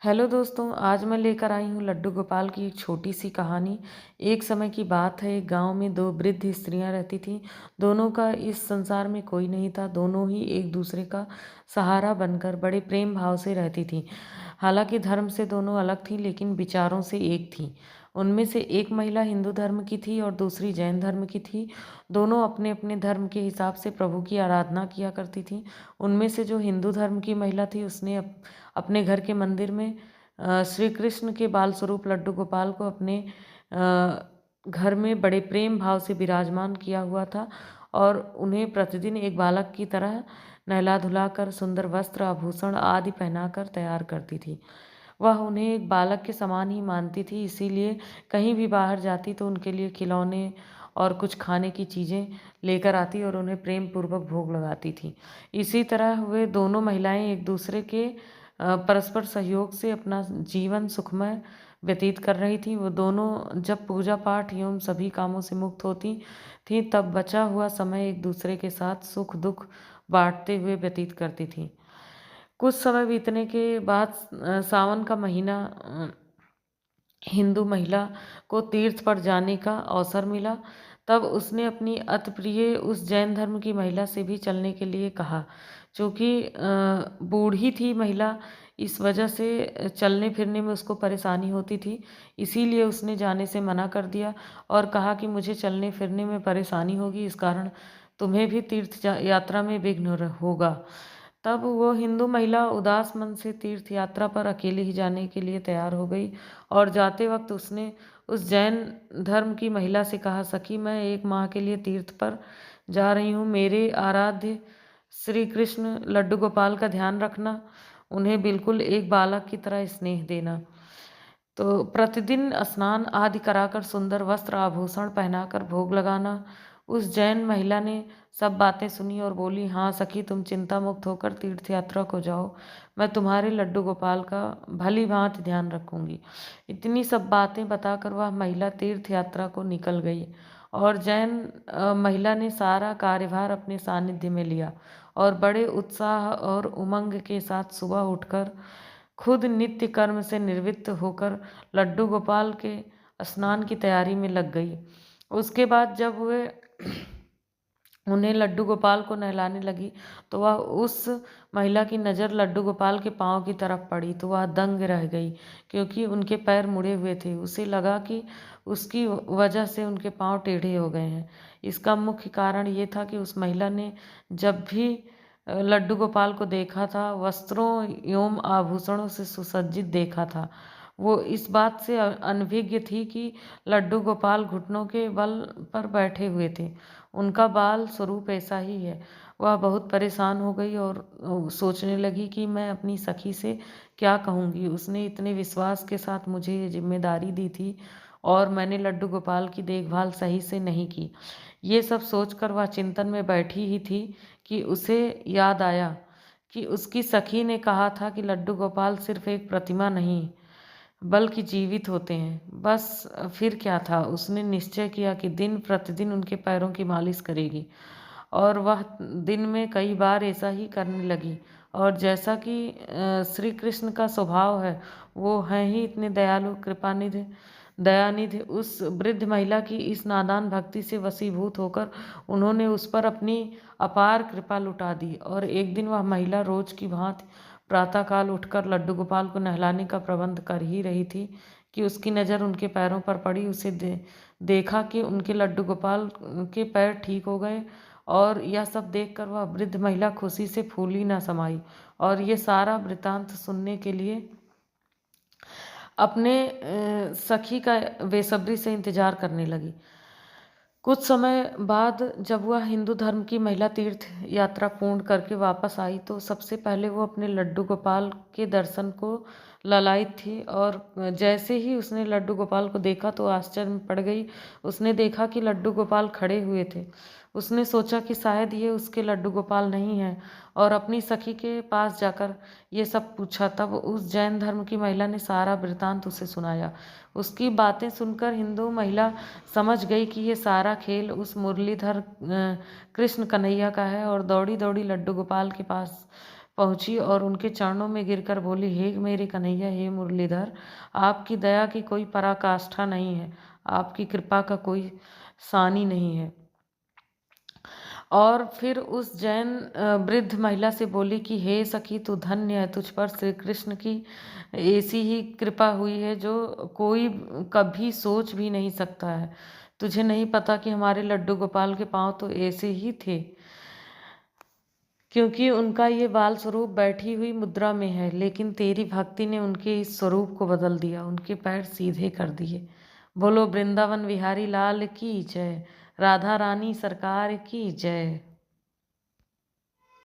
Hello दोस्तों, आज मैं लेकर आई हूँ लड्डू गोपाल की एक छोटी सी कहानी। एक समय की बात है, एक गांव में दो वृद्ध स्त्रियां रहती थीं। दोनों का इस संसार में कोई नहीं था। दोनों ही एक दूसरे का सहारा बनकर बड़े प्रेम भाव से रहती थीं। हालांकि धर्म से दोनों अलग थीं, लेकिन विचारों से एक थीं। उनमें से एक महिला हिंदू धर्म की थी और दूसरी जैन धर्म की थी। दोनों अपने अपने धर्म के हिसाब से प्रभु की आराधना किया करती थीं। उनमें से जो हिंदू धर्म की महिला थी, उसने अपने घर के मंदिर में श्री कृष्ण के बाल स्वरूप लड्डू गोपाल को अपने घर में बड़े प्रेम भाव से विराजमान किया हुआ था और उन्हें प्रतिदिन एक बालक की तरह नहला धुलाकर सुंदर वस्त्र आभूषण आदि पहनाकर तैयार करती थी। वह उन्हें एक बालक के समान ही मानती थी, इसीलिए कहीं भी बाहर जाती तो उनके लिए खिलौने और कुछ खाने की चीज़ें लेकर आती और उन्हें प्रेम पूर्वक भोग लगाती थी। इसी तरह वे दोनों महिलाएं एक दूसरे के परस्पर सहयोग से अपना जीवन सुखमय व्यतीत कर रही थी। वो दोनों जब पूजा पाठ एवं सभी कामों से मुक्त होती थीं, तब बचा हुआ समय एक दूसरे के साथ सुख दुख बांटते हुए व्यतीत करती थीं। कुछ समय बीतने के बाद सावन का महीना हिंदू महिला को तीर्थ पर जाने का अवसर मिला। तब उसने अपनी अति प्रिय उस जैन धर्म की महिला से भी चलने के लिए कहा। चूँकि बूढ़ी थी महिला, इस वजह से चलने फिरने में उसको परेशानी होती थी, इसीलिए उसने जाने से मना कर दिया और कहा कि मुझे चलने फिरने में परेशानी होगी, इस कारण तुम्हें भी तीर्थ यात्रा में विघ्न होगा। तब वो हिंदू महिला उदास मन से तीर्थ यात्रा पर अकेले ही जाने के लिए तैयार हो गई और जाते वक्त उसने उस जैन धर्म की महिला से कहा, सखी, मैं 1 माह के लिए तीर्थ पर जा रही हूँ। मेरे आराध्य श्री कृष्ण लड्डू गोपाल का ध्यान रखना, उन्हें बिल्कुल एक बालक की तरह स्नेह देना। तो प्रतिदिन स्नान आदि कराकर सुंदर वस्त्र आभूषण पहनाकर भोग लगाना। उस जैन महिला ने सब बातें सुनी और बोली, हाँ सखी, तुम चिंता मुक्त होकर तीर्थ यात्रा को जाओ। मैं तुम्हारे लड्डू गोपाल का भली भांति ध्यान रखूंगी। इतनी सब बातें बताकर वह महिला तीर्थ यात्रा को निकल गई और जैन महिला ने सारा कार्यभार अपने सानिध्य में लिया और बड़े उत्साह और उमंग के साथ सुबह उठकर खुद नित्य कर्म से निवृत्त होकर लड्डू गोपाल के स्नान की तैयारी में लग गई। उसके बाद जब वे उन्हें लड्डू गोपाल को नहलाने लगी तो वह उस महिला की नज़र लड्डू गोपाल के पाँव की तरफ पड़ी तो वह दंग रह गई, क्योंकि उनके पैर मुड़े हुए थे। उसे लगा कि उसकी वजह से उनके पाँव टेढ़े हो गए हैं। इसका मुख्य कारण ये था कि उस महिला ने जब भी लड्डू गोपाल को देखा था, वस्त्रों एवं आभूषणों से सुसज्जित देखा था। वो इस बात से अनभिज्ञ थी कि लड्डू गोपाल घुटनों के बल पर बैठे हुए थे। उनका बाल स्वरूप ऐसा ही है। वह बहुत परेशान हो गई और सोचने लगी कि मैं अपनी सखी से क्या कहूँगी। उसने इतने विश्वास के साथ मुझे ये जिम्मेदारी दी थी और मैंने लड्डू गोपाल की देखभाल सही से नहीं की। ये सब सोचकर वह चिंतन में बैठी ही थी कि उसे याद आया कि उसकी सखी ने कहा था कि लड्डू गोपाल सिर्फ एक प्रतिमा नहीं बल्कि जीवित होते हैं। बस फिर क्या था, उसने निश्चय किया कि दिन प्रतिदिन उनके पैरों की मालिश करेगी और वह दिन में कई बार ऐसा ही करने लगी। और जैसा कि श्री कृष्ण का स्वभाव है, वो हैं ही इतने दयालु कृपानिधि दयानिधि। उस वृद्ध महिला की इस नादान भक्ति से वशीभूत होकर उन्होंने उस पर अपनी अपार कृपा लुटा दी और एक दिन वह महिला रोज की भांति प्रातःकाल उठकर लड्डू गोपाल को नहलाने का प्रबंध कर ही रही थी कि उसकी नज़र उनके पैरों पर पड़ी। उसे देखा कि उनके लड्डू गोपाल के पैर ठीक हो गए और यह सब देखकर वह वृद्ध महिला खुशी से फूली न समाई और ये सारा वृतांत सुनने के लिए अपने सखी का बेसब्री से इंतजार करने लगी। कुछ समय बाद जब वह हिंदू धर्म की महिला तीर्थ यात्रा पूर्ण करके वापस आई तो सबसे पहले वो अपने लड्डू गोपाल के दर्शन को ललायित थी और जैसे ही उसने लड्डू गोपाल को देखा तो आश्चर्य में पड़ गई। उसने देखा कि लड्डू गोपाल खड़े हुए थे। उसने सोचा कि शायद ये उसके लड्डू गोपाल नहीं हैं और अपनी सखी के पास जाकर ये सब पूछा। तब उस जैन धर्म की महिला ने सारा वृतांत उसे सुनाया। उसकी बातें सुनकर हिंदू महिला समझ गई कि ये सारा खेल उस मुरलीधर कृष्ण कन्हैया का है और दौड़ी दौड़ी लड्डू गोपाल के पास पहुंची और उनके चरणों में गिरकर बोली, हे मेरे कन्हैया, हे मुरलीधर, आपकी दया की कोई पराकाष्ठा नहीं है, आपकी कृपा का कोई सानी नहीं है। और फिर उस जैन वृद्ध महिला से बोली कि हे सखी, तू धन्य है, तुझ पर श्री कृष्ण की ऐसी ही कृपा हुई है जो कोई कभी सोच भी नहीं सकता है। तुझे नहीं पता कि हमारे लड्डू गोपाल के पाँव तो ऐसे ही थे, क्योंकि उनका ये बाल स्वरूप बैठी हुई मुद्रा में है, लेकिन तेरी भक्ति ने उनके इस स्वरूप को बदल दिया, उनके पैर सीधे कर दिए। बोलो वृंदावन विहारी लाल की जय, राधा रानी सरकार की जय।